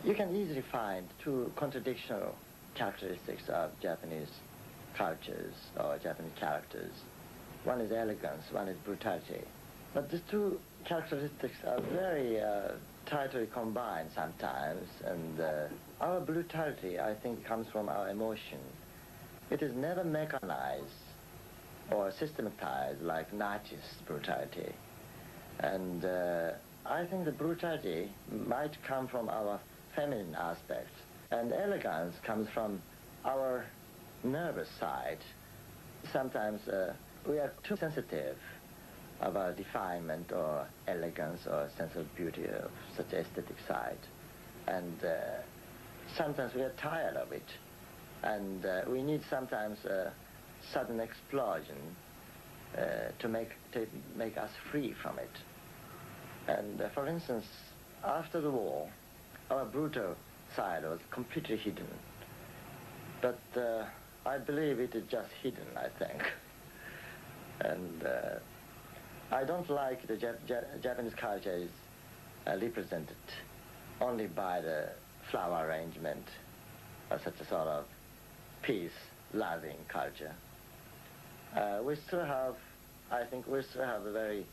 You can easily find two contradictional characteristics of Japanese cultures or Japanese characters. One is elegance, one is brutality. But these two characteristics are very tightly combined sometimes, and our brutality, I think, comes from our emotion. It is never mechanized or systematized like Nazis' brutality. And I think the brutality might come from our feminine aspect, and elegance comes from our nervous side. Sometimes we are too sensitive about refinement or elegance or sense of beauty of such aesthetic side. And sometimes we are tired of it. And we need sometimes a sudden explosion to make us free from it. And for instance, after the war, our brutal side was completely hidden. But I believe it is just hidden, I think. And I don't like the Japanese culture is represented only by the flower arrangement or such a sort of peace-loving culture. We still have, I think we still have a very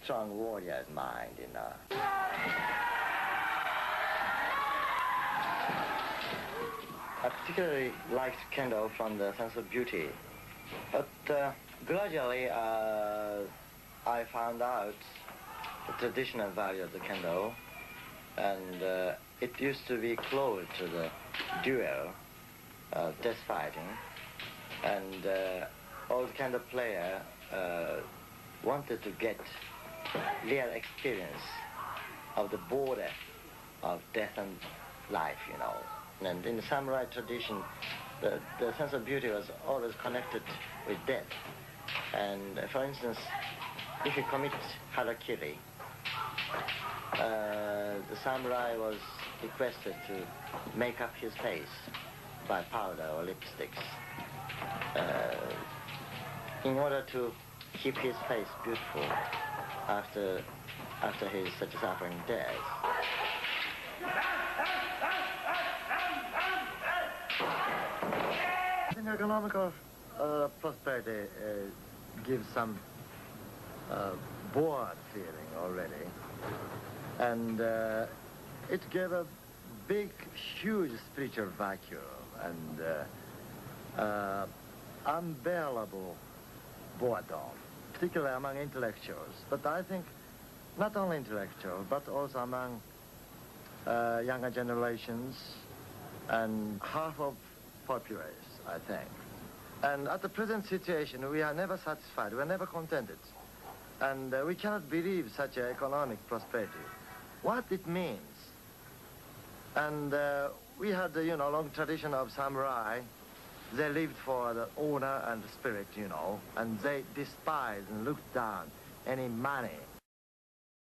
strong warrior's mind in our... I particularly liked kendo from the sense of beauty, but gradually I found out the traditional value of the kendo, and it used to be close to the duel, death fighting, and all the kendo player wanted to get real experience of the border of death and life, you know. And in the samurai tradition, the sense of beauty was always connected with death. And for instance, if you commit harakiri, the samurai was requested to make up his face by powder or lipsticks in order to keep his face beautiful after his such a suffering death. I think economical prosperity gives some bored feeling already, and it gave a big, huge spiritual vacuum and unbearable boredom, particularly among intellectuals. But I think not only intellectuals, but also among younger generations and half of populace, I think. And at the present situation, we are never satisfied, we are never contented. And we cannot believe such an economic prosperity, what it means. And we had, you know, long tradition of samurai. They lived for the honor and the spirit, you know, and they despised and looked down any money